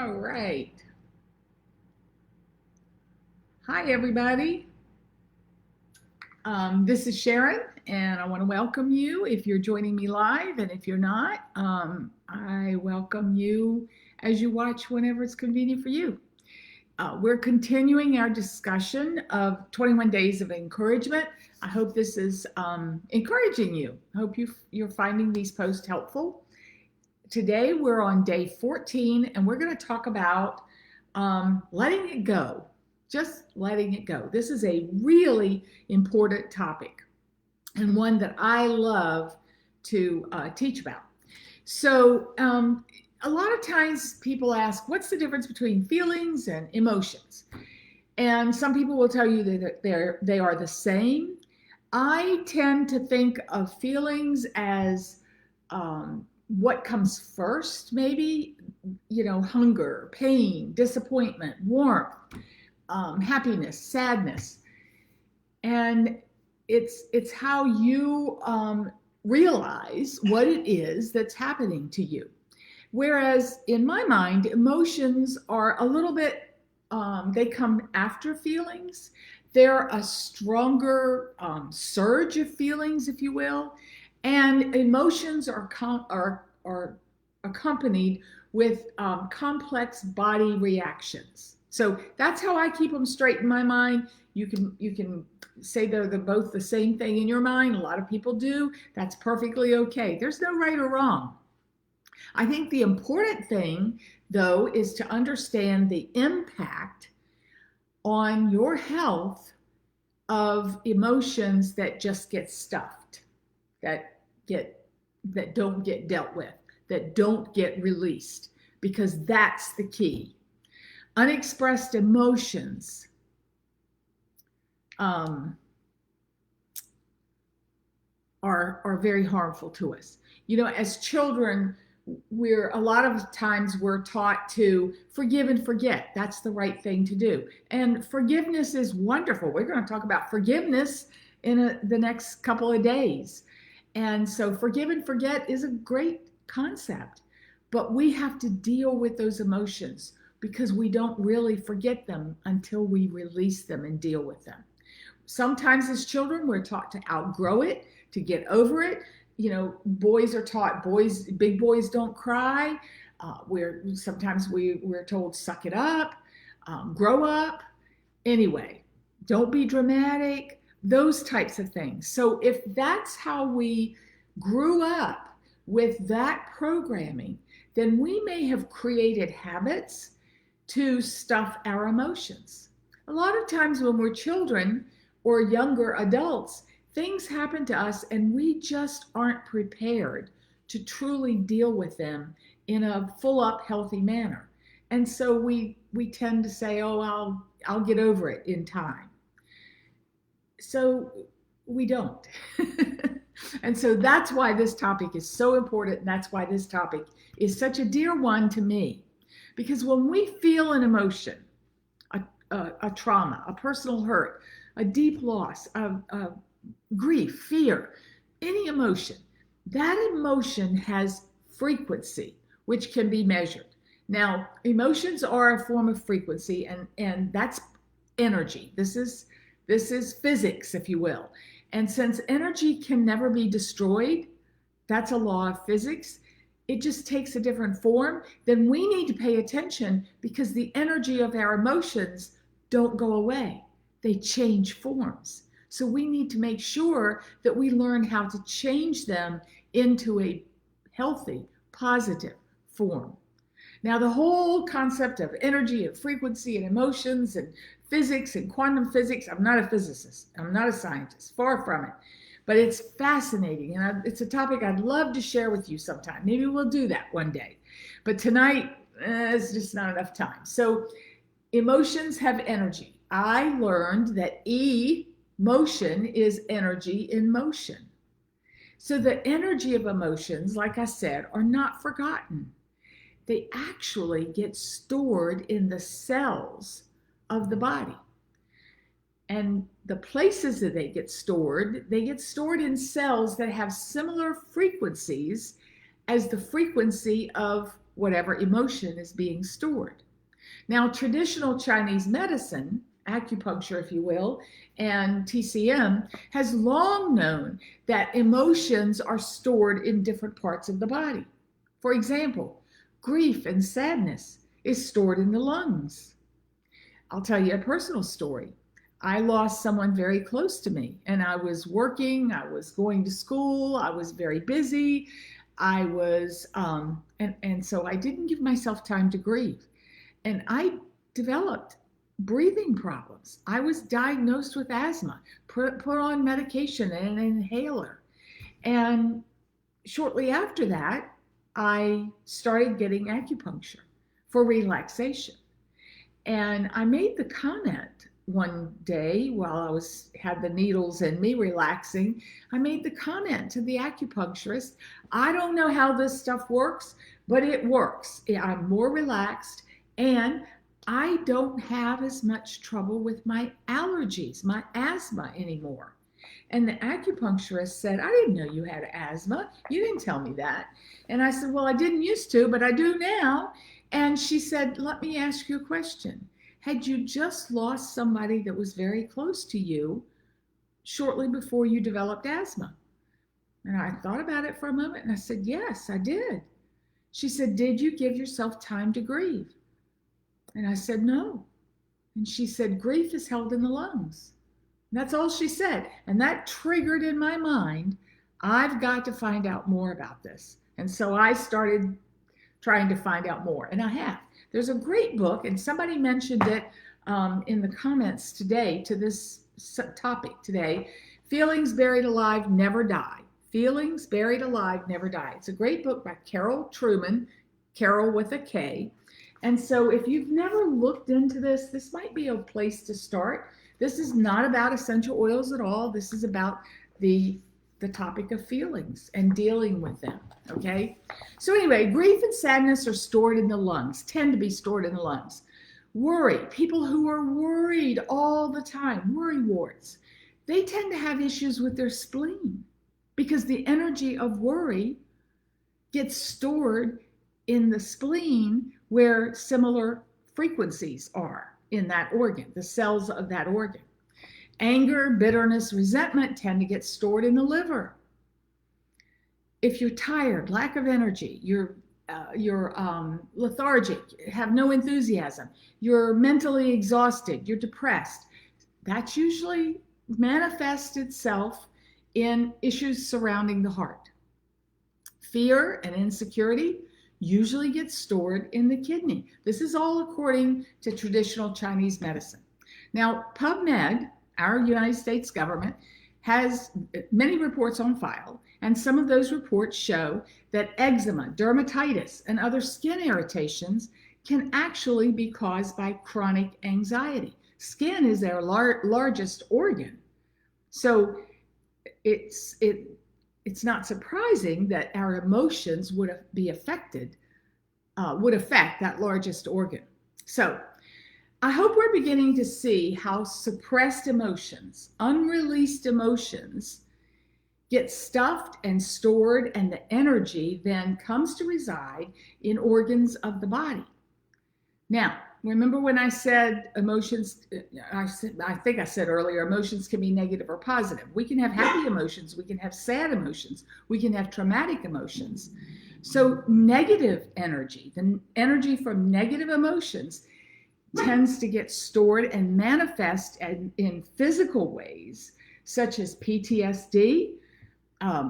All right. Hi, everybody. This is Sharon, and I want to welcome you if you're joining me live, and if you're not, I welcome you as you watch whenever it's convenient for you. We're continuing our discussion of 21 Days of Encouragement. I hope this is encouraging you. I hope you're finding these posts helpful. Today, we're on day 14, and we're going to talk about letting it go. Just letting it go. This is a really important topic and one that I love to teach about. So, a lot of times people ask, what's the difference between feelings and emotions? And some people will tell you that they are the same. I tend to think of feelings as what comes first, maybe, hunger, pain, disappointment, warmth, happiness, sadness. And it's how you realize what it is that's happening to you. Whereas in my mind, emotions are a little bit, they come after feelings. They're a stronger surge of feelings, if you will. And emotions are accompanied with complex body reactions. So that's how I keep them straight in my mind. You can say they're both the same thing in your mind. A lot of people do. That's perfectly okay. There's no right or wrong. I think the important thing, though, is to understand the impact on your health of emotions that just get stuffed, that don't get dealt with, that don't get released, because that's the key. Unexpressed emotions are very harmful to us. As children, a lot of times we're taught to forgive and forget. That's the right thing to do. And forgiveness is wonderful. We're going to talk about forgiveness in the next couple of days. And so forgive and forget is a great concept, but we have to deal with those emotions because we don't really forget them until we release them and deal with them. Sometimes as children, we're taught to outgrow it, to get over it. Boys are taught, big boys don't cry. Sometimes we're told, suck it up, grow up. Anyway, don't be dramatic, those types of things. So if that's how we grew up with that programming, then we may have created habits to stuff our emotions. A lot of times when we're children or younger adults, things happen to us and we just aren't prepared to truly deal with them in a full up, healthy manner. And so we tend to say, oh, I'll get over it in time. So we don't. And so that's why this topic is so important. And that's why this topic is such a dear one to me. Because when we feel an emotion, a trauma, a personal hurt, a deep loss, a grief, fear, any emotion, that emotion has frequency, which can be measured. Now, emotions are a form of frequency, and that's energy. This is physics, if you will. And since energy can never be destroyed, that's a law of physics, it just takes a different form. Then we need to pay attention because the energy of our emotions don't go away. They change forms. So we need to make sure that we learn how to change them into a healthy, positive form. Now, the whole concept of energy and frequency and emotions and physics and quantum physics, I'm not a physicist. I'm not a scientist, far from it. But it's fascinating, and it's a topic I'd love to share with you sometime. Maybe we'll do that one day. But tonight, it's just not enough time. So emotions have energy. I learned that emotion is energy in motion. So the energy of emotions, like I said, are not forgotten. They actually get stored in the cells of the body. And the places that they get stored in cells that have similar frequencies as the frequency of whatever emotion is being stored. Now, traditional Chinese medicine, acupuncture, if you will, and TCM has long known that emotions are stored in different parts of the body. For example, grief and sadness is stored in the lungs. I'll tell you a personal story. I lost someone very close to me, and I was working, I was going to school, I was very busy. I was, and so I didn't give myself time to grieve. And I developed breathing problems. I was diagnosed with asthma, put on medication and an inhaler. And shortly after that, I started getting acupuncture for relaxation. And I made the comment one day while I had the needles in me relaxing. I made the comment to the acupuncturist, I don't know how this stuff works, but it works. I'm more relaxed and I don't have as much trouble with my allergies, my asthma anymore. And the acupuncturist said, I didn't know you had asthma. You didn't tell me that. And I said, well, I didn't used to, but I do now. And she said, let me ask you a question. Had you just lost somebody that was very close to you shortly before you developed asthma? And I thought about it for a moment and I said, yes, I did. She said, did you give yourself time to grieve? And I said, no. And she said, grief is held in the lungs. And that's all she said. And that triggered in my mind, I've got to find out more about this. And so I started trying to find out more, and I have. There's a great book, and somebody mentioned it in the comments today to this topic today, Feelings Buried Alive Never Die. Feelings Buried Alive Never Die. It's a great book by Carol Trueman, Carol with a K. And so if you've never looked into this, this might be a place to start. This is not about essential oils at all. This is about the topic of feelings and dealing with them, okay? So anyway, grief and sadness are stored in the lungs, tend to be stored in the lungs. Worry, people who are worried all the time, worry warts, they tend to have issues with their spleen because the energy of worry gets stored in the spleen where similar frequencies are in that organ, the cells of that organ. Anger, bitterness, resentment tend to get stored in the liver. If you're tired, lack of energy, you're lethargic, have no enthusiasm, you're mentally exhausted, you're depressed, that usually manifests itself in issues surrounding the heart. Fear and insecurity usually gets stored in the kidney. This is all according to traditional Chinese medicine. Now, PubMed, our United States government, has many reports on file, and some of those reports show that eczema, dermatitis, and other skin irritations can actually be caused by chronic anxiety. Skin is our largest organ, so it's not surprising that our emotions would affect that largest organ. So I hope we're beginning to see how suppressed emotions, unreleased emotions, get stuffed and stored, and the energy then comes to reside in organs of the body. Now, remember when I said emotions, I think I said earlier, emotions can be negative or positive. We can have happy emotions, we can have sad emotions, we can have traumatic emotions. So negative energy, the energy from negative emotions, tends to get stored and manifest in physical ways, such as PTSD,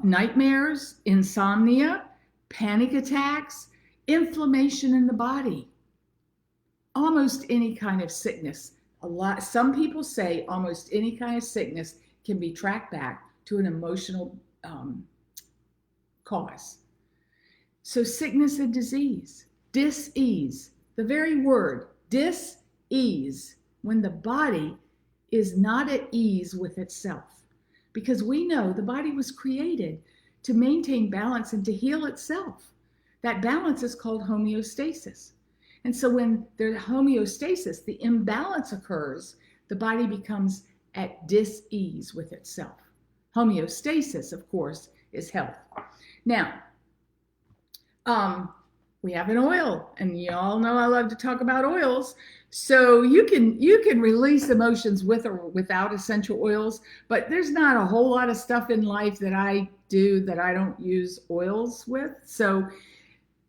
nightmares, insomnia, panic attacks, inflammation in the body, almost any kind of sickness. Some people say almost any kind of sickness can be tracked back to an emotional cause. So sickness and disease, dis-ease, the very word dis-ease, when the body is not at ease with itself. Because we know the body was created to maintain balance and to heal itself. That balance is called homeostasis. And so when there's homeostasis, the imbalance occurs, the body becomes at dis-ease with itself. Homeostasis, of course, is health. Now, we have an oil, and you all know I love to talk about oils. So you can release emotions with or without essential oils, but there's not a whole lot of stuff in life that I do that I don't use oils with. So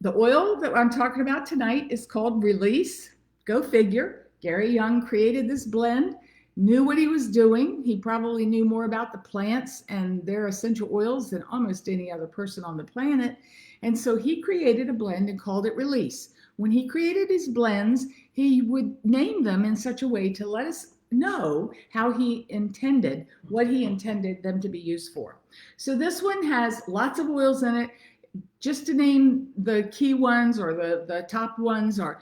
the oil that I'm talking about tonight is called Release. Go figure. Gary Young created this blend, knew what he was doing. He probably knew more about the plants and their essential oils than almost any other person on the planet. And so he created a blend and called it Release. When he created his blends, he would name them in such a way to let us know how he intended, what he intended them to be used for. So this one has lots of oils in it. Just to name the key ones, or the top ones, are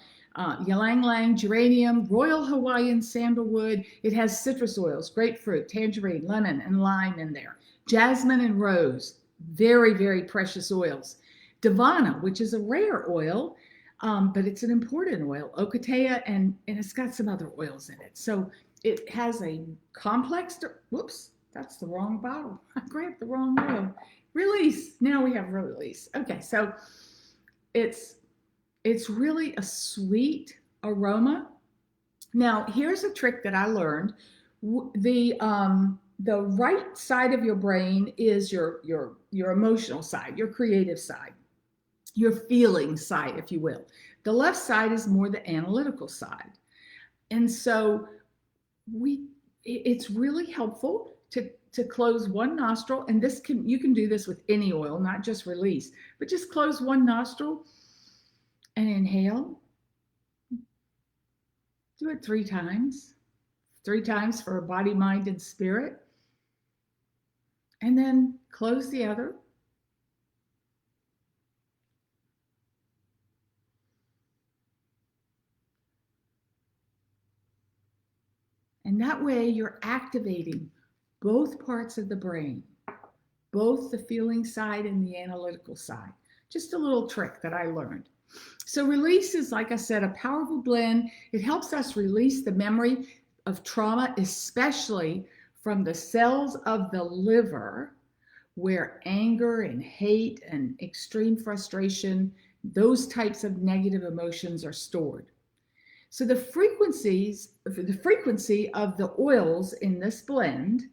ylang ylang, geranium, royal Hawaiian sandalwood. It has citrus oils, grapefruit, tangerine, lemon, and lime in there. Jasmine and rose, very, very precious oils. Divana, which is a rare oil, but it's an important oil. Ocotea, and it's got some other oils in it. So it has a complex, whoops, that's the wrong bottle. I grabbed the wrong oil. Release. Now we have Release. Okay, so it's really a sweet aroma. Now here's a trick that I learned. The right side of your brain is your emotional side, your creative side, your feeling side, if you will. The left side is more the analytical side, and so it's really helpful to close one nostril, and you can do this with any oil, not just Release, but just close one nostril and inhale. Do it 3 times. 3 times for body, mind, and spirit. And then close the other. And that way you're activating both parts of the brain, both the feeling side and the analytical side. Just a little trick that I learned. So Release is, like I said, a powerful blend. It helps us release the memory of trauma, especially from the cells of the liver, where anger and hate and extreme frustration, those types of negative emotions are stored. So the frequency of the oils in this blend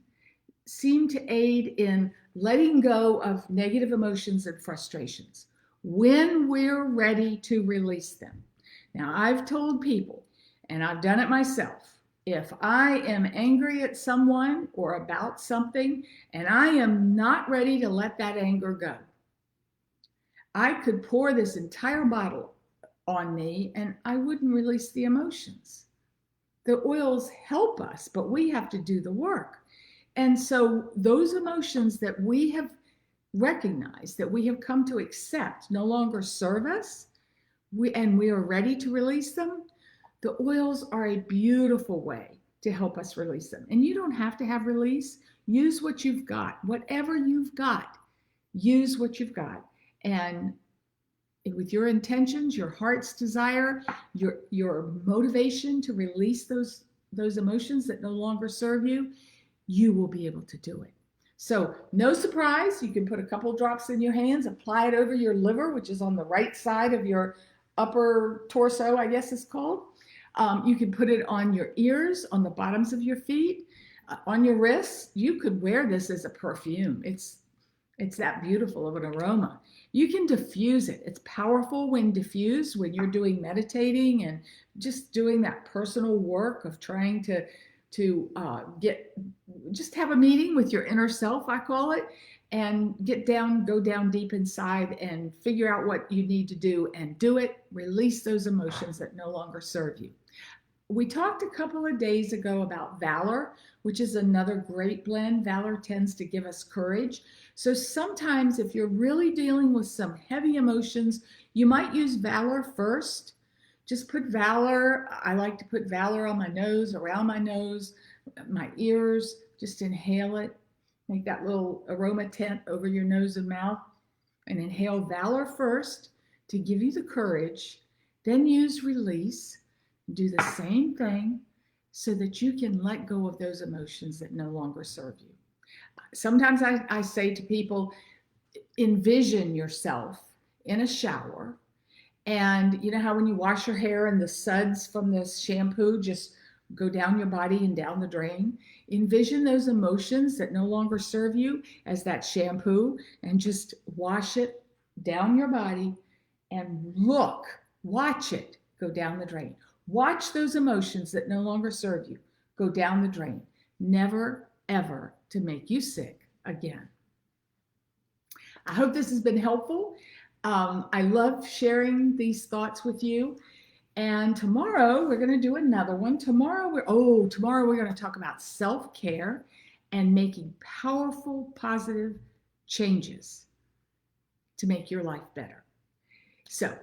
seem to aid in letting go of negative emotions and frustrations when we're ready to release them. Now, I've told people, and I've done it myself, if I am angry at someone or about something and I am not ready to let that anger go, I could pour this entire bottle on me and I wouldn't release the emotions. The oils help us, but we have to do the work. And so those emotions that we have recognized, that we have come to accept, no longer serve us, and we are ready to release them, the oils are a beautiful way to help us release them. And you don't have to have Release. Use what you've got. Whatever you've got, use what you've got. And with your intentions, your heart's desire, your motivation to release those emotions that no longer serve you, you will be able to do it. So no surprise, you can put a couple drops in your hands, apply it over your liver, which is on the right side of your upper torso, I guess it's called. You can put it on your ears, on the bottoms of your feet, on your wrists. You could wear this as a perfume. It's that beautiful of an aroma. You can diffuse it. It's powerful when diffused, when you're doing meditating and just doing that personal work of trying to just have a meeting with your inner self, I call it, and go down deep inside and figure out what you need to do and do it. Release those emotions that no longer serve you. We talked a couple of days ago about Valor, which is another great blend. Valor tends to give us courage. So sometimes if you're really dealing with some heavy emotions, you might use Valor first. Just put Valor. I like to put Valor on my nose, around my nose, my ears. Just inhale it. Make that little aroma tent over your nose and mouth. And inhale Valor first to give you the courage. Then use Release. Do the same thing so that you can let go of those emotions that no longer serve you. Sometimes I say to people, envision yourself in a shower And you know how when you wash your hair and the suds from the shampoo just go down your body and down the drain? Envision those emotions that no longer serve you as that shampoo and just wash it down your body and watch it go down the drain. Watch those emotions that no longer serve you go down the drain, never ever to make you sick again. I hope this has been helpful. I love sharing these thoughts with you. And tomorrow we're going to do another one. Tomorrow we're going to talk about self-care and making powerful, positive changes to make your life better. So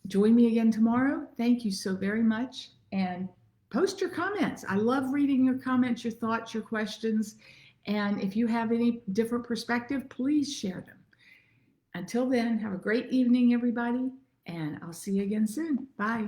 join me again tomorrow. Thank you so very much. And post your comments. I love reading your comments, your thoughts, your questions. And if you have any different perspective, please share them. Until then, have a great evening, everybody. And I'll see you again soon. Bye.